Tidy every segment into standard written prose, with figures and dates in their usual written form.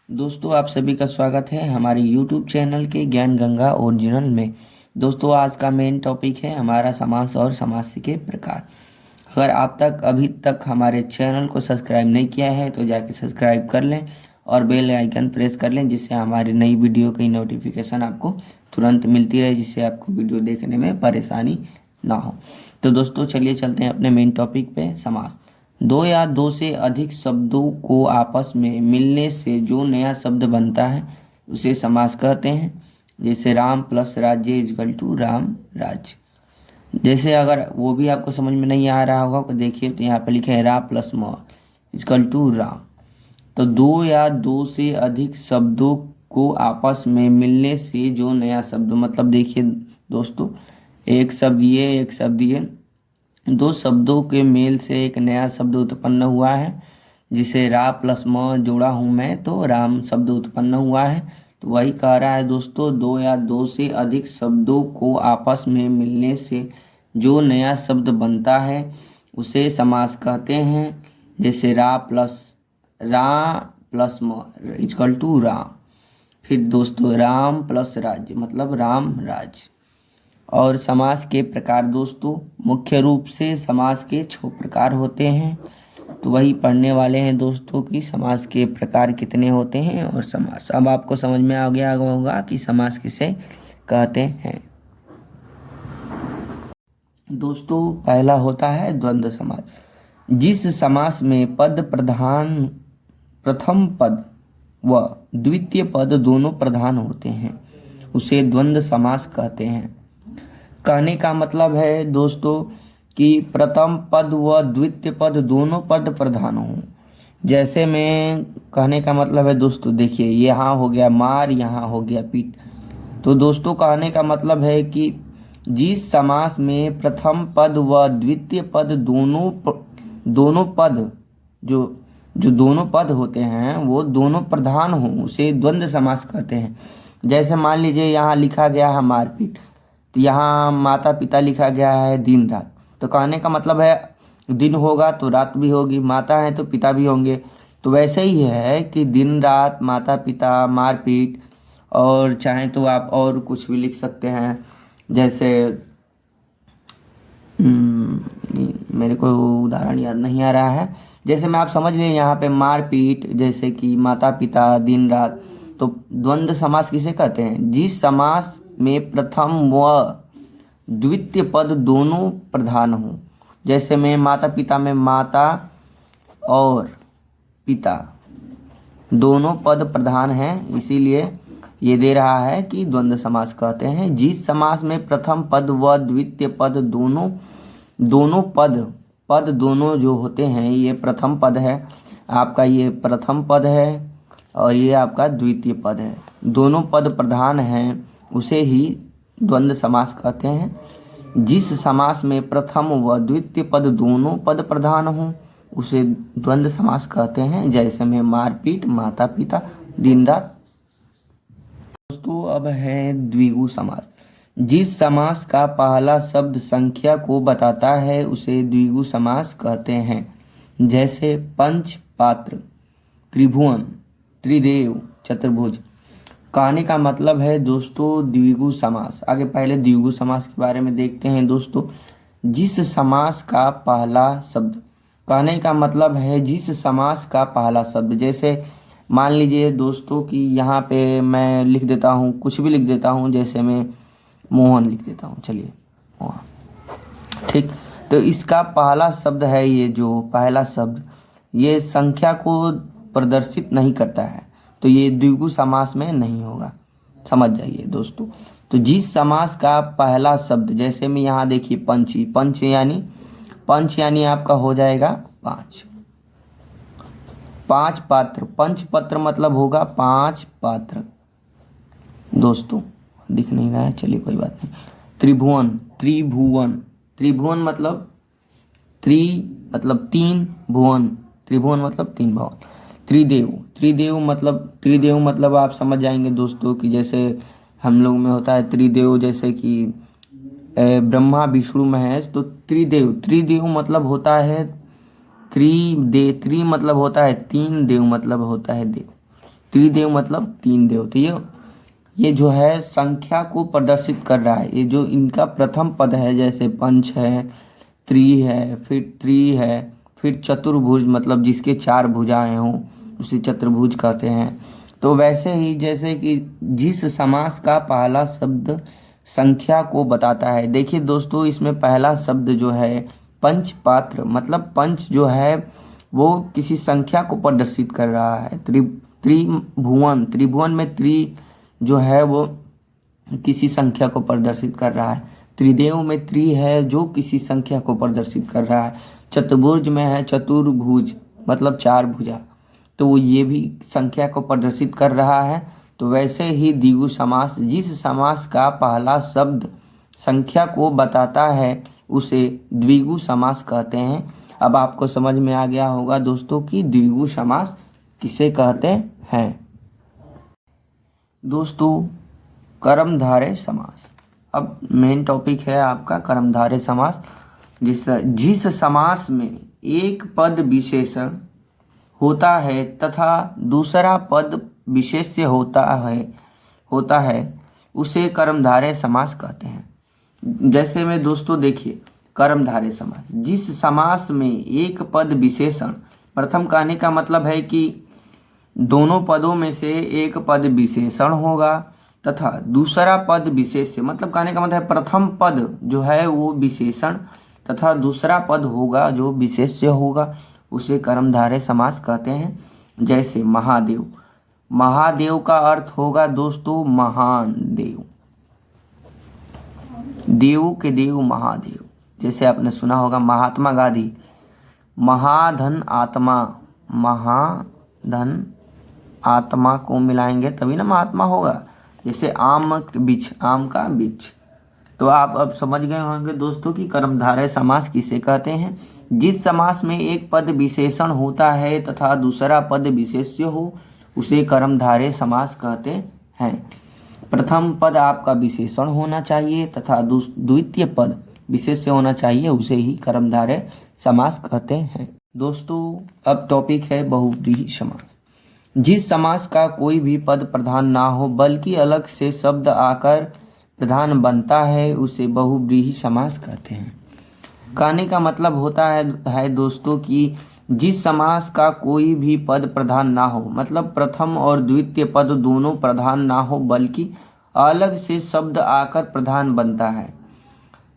दोस्तों आप सभी का स्वागत है हमारे YouTube चैनल के ज्ञान गंगा ओरिजिनल में। दोस्तों आज का मेन टॉपिक है हमारा समास और समास के प्रकार। अगर आप अभी तक हमारे चैनल को सब्सक्राइब नहीं किया है तो जाके सब्सक्राइब कर लें और बेल आइकन प्रेस कर लें, जिससे हमारी नई वीडियो की नोटिफिकेशन आपको तुरंत मिलती रहे, जिससे आपको वीडियो देखने में परेशानी ना हो। तो दोस्तों चलिए चलते हैं अपने मेन टॉपिक पे, समास। दो या दो से अधिक शब्दों को आपस में मिलने से जो नया शब्द बनता है उसे समास कहते हैं। जैसे राम प्लस राज्य इजकल टू राम राज्य। जैसे अगर वो भी आपको समझ में नहीं आ रहा होगा तो देखिए, तो यहाँ पे लिखे हैं रा प्लस म इजकल टू राम। तो दो या दो से अधिक शब्दों को आपस में मिलने से जो नया शब्द, मतलब देखिए दोस्तों, एक शब्द ये एक शब्द ये, दो शब्दों के मेल से एक नया शब्द उत्पन्न हुआ है। जिसे रा प्लस म जोड़ा हूँ मैं तो राम शब्द उत्पन्न हुआ है। तो वही कह रहा है दोस्तों, दो या दो से अधिक शब्दों को आपस में मिलने से जो नया शब्द बनता है उसे समास कहते हैं। जैसे रा प्लस म इजकल टू राम। फिर दोस्तों राम प्लस राज्य मतलब राम राज्य। और समास के प्रकार दोस्तों, मुख्य रूप से समास के 6 प्रकार होते हैं। तो वही पढ़ने वाले हैं दोस्तों कि समास के प्रकार कितने होते हैं और समास। अब आपको समझ में आ गया होगा कि समास किसे कहते हैं। दोस्तों पहला होता है द्वंद्व समास। जिस समास में पद प्रधान प्रथम पद व द्वितीय पद दोनों प्रधान होते हैं उसे द्वंद्व समास कहते हैं। कहने का मतलब है दोस्तों कि प्रथम पद व द्वितीय पद दोनों पद प्रधान हों। जैसे में कहने का मतलब है दोस्तों, देखिए यहाँ हो गया मार, यहाँ हो गया पीट। तो दोस्तों कहने का मतलब है कि जिस समास में प्रथम पद व द्वितीय पद दोनों पद जो जो दोनों पद होते हैं वो दोनों प्रधान हों उसे द्वंद्व समास कहते हैं। जैसे मान लीजिए यहाँ लिखा गया है मारपीट, तो यहाँ माता पिता लिखा गया है दिन रात। तो कहने का मतलब है दिन होगा तो रात भी होगी, माता है तो पिता भी होंगे। तो वैसे ही है कि दिन रात, माता पिता, मारपीट, और चाहें तो आप और कुछ भी लिख सकते हैं। जैसे मेरे को उदाहरण याद नहीं आ रहा है। जैसे मैं आप समझ लें यहाँ पे मारपीट, जैसे कि माता पिता, दिन रात। तो द्वंद्व समास किसे कहते हैं? जिस समास में प्रथम व द्वितीय पद दोनों प्रधान हों। जैसे में माता पिता में माता और पिता दोनों पद प्रधान हैं, इसीलिए ये दे रहा है कि द्वंद्व समास कहते हैं। जिस समास में प्रथम पद व द्वितीय पद दोनों पद दोनों जो होते हैं, ये प्रथम पद है आपका, ये प्रथम पद है और ये आपका द्वितीय पद है, दोनों पद प्रधान हैं उसे ही द्वंद्व समास कहते हैं। जिस समास में प्रथम व द्वितीय पद दोनों पद प्रधान हों उसे द्वंद्व समास कहते हैं। जैसे में मारपीट, माता पिता, दिन रात। दोस्तों अब है द्विगु समास। जिस समास का पहला शब्द संख्या को बताता है उसे द्विगु समास कहते हैं। जैसे पंच पात्र, त्रिभुवन, त्रिदेव, चतुर्भुज। कहने का मतलब है दोस्तों द्विगु समास। आगे पहले द्विगु समास के बारे में देखते हैं दोस्तों। जिस समास का पहला शब्द, कहने का मतलब है जिस समास का पहला शब्द। जैसे मान लीजिए दोस्तों कि यहाँ पे मैं लिख देता हूँ, कुछ भी लिख देता हूँ, जैसे मैं मोहन लिख देता हूँ, चलिए मोहन, ठीक। तो इसका पहला शब्द है, ये जो पहला शब्द ये संख्या को प्रदर्शित नहीं करता है, तो ये द्विगु समास में नहीं होगा, समझ जाइए दोस्तों। तो जिस समास का पहला शब्द, जैसे में यहाँ देखिए पंची, पंच यानी आपका हो जाएगा 5। 5 पात्र, पंच पत्र मतलब होगा 5 पात्र। दोस्तों दिख नहीं रहा है, चलिए कोई बात नहीं। त्रिभुवन मतलब मतलब 3 भुवन, त्रिभुवन मतलब 3 भवन। त्रिदेव मतलब आप समझ जाएंगे दोस्तों कि जैसे हम लोग में होता है त्रिदेव, जैसे कि ब्रह्मा विष्णु महेश। तो त्रिदेव मतलब होता है त्रि मतलब होता है 3, देव मतलब होता है देव। त्रिदेव मतलब तीन देव। तो ये जो है संख्या को प्रदर्शित कर रहा है। ये जो इनका प्रथम पद है, जैसे पंच है, त्रि है, फिर त्रि है, फिर चतुर्भुज मतलब जिसके चार भुजाएं हों उसे चतुर्भुज कहते हैं। तो वैसे ही जैसे कि जिस समास का पहला शब्द संख्या को बताता है, देखिए दोस्तों इसमें पहला शब्द जो है पंच पात्र मतलब पंच जो है वो किसी संख्या को प्रदर्शित कर रहा है। त्रिभुवन, त्रिभुवन में त्रि जो है वो किसी संख्या को प्रदर्शित कर रहा है। त्रिदेव में त्रि है जो किसी संख्या को प्रदर्शित कर रहा है। चतुर्भुज में है चतुर्भुज मतलब चार भुजा, तो ये भी संख्या को प्रदर्शित कर रहा है। तो वैसे ही द्विगु समास, जिस समास का पहला शब्द संख्या को बताता है उसे द्विगु समास कहते हैं। अब आपको समझ में आ गया होगा दोस्तों कि द्विगु समास किसे कहते हैं। दोस्तों कर्मधारय समास, अब मेन टॉपिक है आपका कर्मधारय समास। जिस समास में एक पद विशेषण होता है तथा दूसरा पद विशेष्य होता है उसे कर्मधारय समास कहते हैं। जैसे में दोस्तों देखिए कर्मधारय समास, जिस समास में एक पद विशेषण, प्रथम कहने का मतलब है कि दोनों पदों में से एक पद विशेषण होगा तथा दूसरा पद विशेष्य, मतलब कहने का मतलब है प्रथम पद जो है वो विशेषण तथा दूसरा पद होगा जो विशेष्य होगा, उसे कर्मधारय समास कहते हैं। जैसे महादेव, महादेव का अर्थ होगा दोस्तों महान देव, देवों के देव महादेव। जैसे आपने सुना होगा महात्मा गांधी, महाधन आत्मा, महाधन आत्मा को मिलाएंगे तभी ना महात्मा होगा। जैसे आम वृक्ष, आम का वृक्ष। तो आप अब समझ गए होंगे दोस्तों कि कर्मधारय समास किसे कहते हैं। जिस समास में एक पद विशेषण होता है तथा दूसरा पद विशेष्य हो उसे कर्मधारय समास कहते हैं। प्रथम पद आपका विशेषण होना चाहिए तथा द्वितीय पद विशेष्य होना चाहिए, उसे ही कर्मधारय समास कहते हैं। दोस्तों अब टॉपिक है बहुव्रीहि समास। जिस समास का कोई भी पद प्रधान ना हो बल्कि अलग से शब्द आकर प्रधान बनता है उसे बहुव्रीहि समास कहते हैं। कहने का मतलब होता है दोस्तों कि जिस समास का कोई भी पद प्रधान ना हो, मतलब प्रथम और द्वितीय पद दोनों प्रधान ना हो बल्कि अलग से शब्द आकर प्रधान बनता है।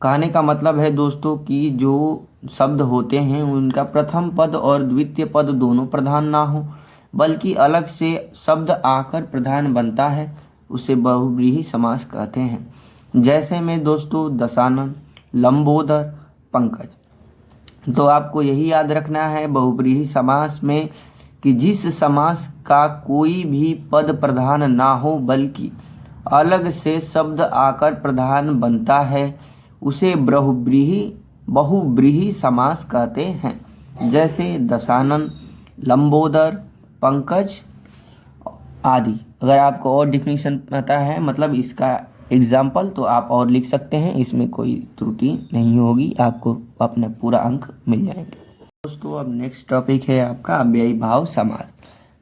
कहने का मतलब है दोस्तों कि जो शब्द होते हैं उनका प्रथम पद और द्वितीय पद दोनों प्रधान ना हो बल्कि अलग से शब्द आकर प्रधान बनता है, उसे बहुव्रीहि समास कहते हैं। जैसे में दोस्तों दशानन, लंबोदर, पंकज। तो आपको यही याद रखना है बहुव्रीहि समास में कि जिस समास का कोई भी पद प्रधान ना हो बल्कि अलग से शब्द आकर प्रधान बनता है उसे बहुव्रीहि समास कहते हैं। जैसे दशानन, लंबोदर, पंकज आदि। अगर आपको और डिफिनीशन पता है मतलब इसका एग्जाम्पल तो आप और लिख सकते हैं, इसमें कोई त्रुटि नहीं होगी, आपको अपना पूरा अंक मिल जाएंगे। दोस्तों अब नेक्स्ट टॉपिक है आपका अव्ययी भाव समास।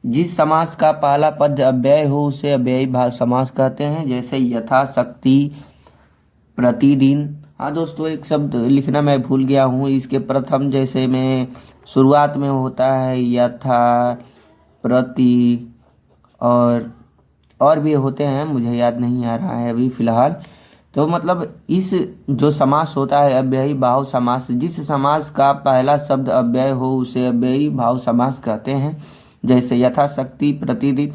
जिस समास का पहला पद अव्यय हो उसे अव्ययी भाव समास कहते हैं। जैसे यथाशक्ति, प्रतिदिन। हाँ दोस्तों एक शब्द लिखना मैं भूल गया हूँ, इसके प्रथम जैसे में शुरुआत में होता है यथा, प्रति और भी होते हैं, मुझे याद नहीं आ रहा है अभी फ़िलहाल। तो मतलब इस जो समास होता है अव्ययी भाव समास, जिस समास का पहला शब्द अव्यय हो उसे अव्ययी भाव समास कहते हैं। जैसे यथाशक्ति, प्रतिदिन।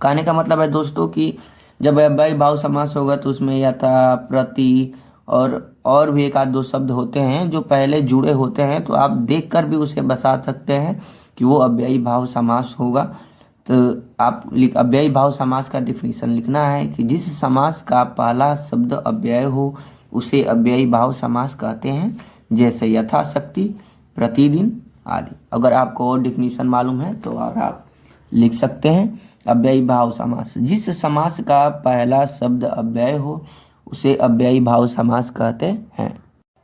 कहने का मतलब है दोस्तों कि जब अव्ययी भाव समास होगा तो उसमें यथा, प्रति और भी एक आध दो शब्द होते हैं जो पहले जुड़े होते हैं, तो आप देखकर भी उसे बता सकते हैं कि वो अव्ययी भाव समास होगा। तो आप अव्ययी भाव समास का डिफिनीशन लिखना है कि जिस समास का पहला शब्द अव्यय हो उसे अव्ययी भाव समास कहते हैं। जैसे यथाशक्ति, प्रतिदिन आदि। अगर आपको और डिफिनीशन मालूम है तो और आप लिख सकते हैं। अव्ययी भाव समास, जिस समास का पहला शब्द अव्यय हो उसे अव्ययी भाव समास कहते हैं।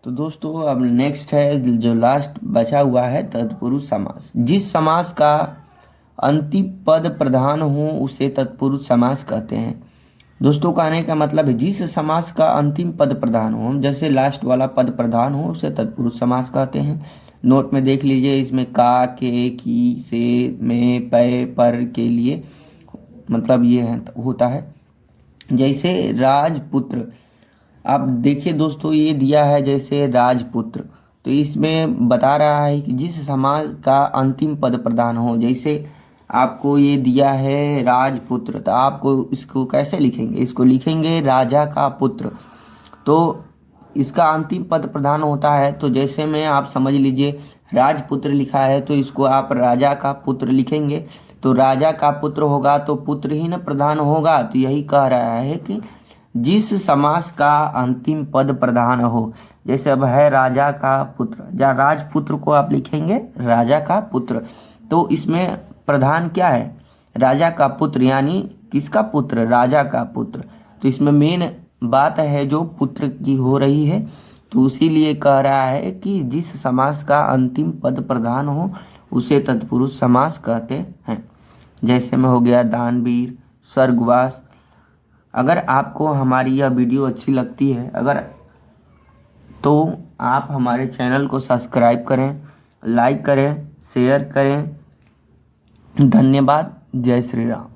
तो दोस्तों अब नेक्स्ट है जो लास्ट बचा हुआ है तत्पुरुष समास। जिस समास का अंतिम पद प्रधान हो उसे तत्पुरुष समास कहते हैं। दोस्तों कहने का मतलब है जिस समास का अंतिम पद प्रधान हो, जैसे लास्ट वाला पद प्रधान हो उसे तत्पुरुष समास कहते हैं। नोट में देख लीजिए, इसमें का, के, की, से, में, पे, पर के लिए मतलब ये है होता है। जैसे राजपुत्र, आप देखिए दोस्तों ये दिया है जैसे राजपुत्र, तो इसमें बता रहा है कि जिस समास का अंतिम पद प्रधान हो। जैसे आपको ये दिया है राजपुत्र, तो आपको इसको कैसे लिखेंगे, इसको लिखेंगे राजा का पुत्र, तो इसका अंतिम पद प्रधान होता है। तो जैसे में आप समझ लीजिए राजपुत्र लिखा है तो इसको आप राजा का पुत्र लिखेंगे, तो राजा का पुत्र होगा तो पुत्र ही न प्रधान होगा। तो यही कह रहा है कि जिस समास का अंतिम पद प्रधान हो, जैसे अब है राजा का पुत्र, या राजपुत्र को आप लिखेंगे राजा का पुत्र, तो इसमें प्रधान क्या है, राजा का पुत्र, यानी किसका पुत्र, राजा का पुत्र। तो इसमें मेन बात है जो पुत्र की हो रही है, तो इसीलिए कह रहा है कि जिस समास का अंतिम पद प्रधान हो उसे तत्पुरुष समास कहते हैं। जैसे में हो गया दानवीर, स्वर्गवास। अगर आपको हमारी यह वीडियो अच्छी लगती है तो आप हमारे चैनल को सब्सक्राइब करें, लाइक करें, शेयर करें। धन्यवाद। जय श्री राम।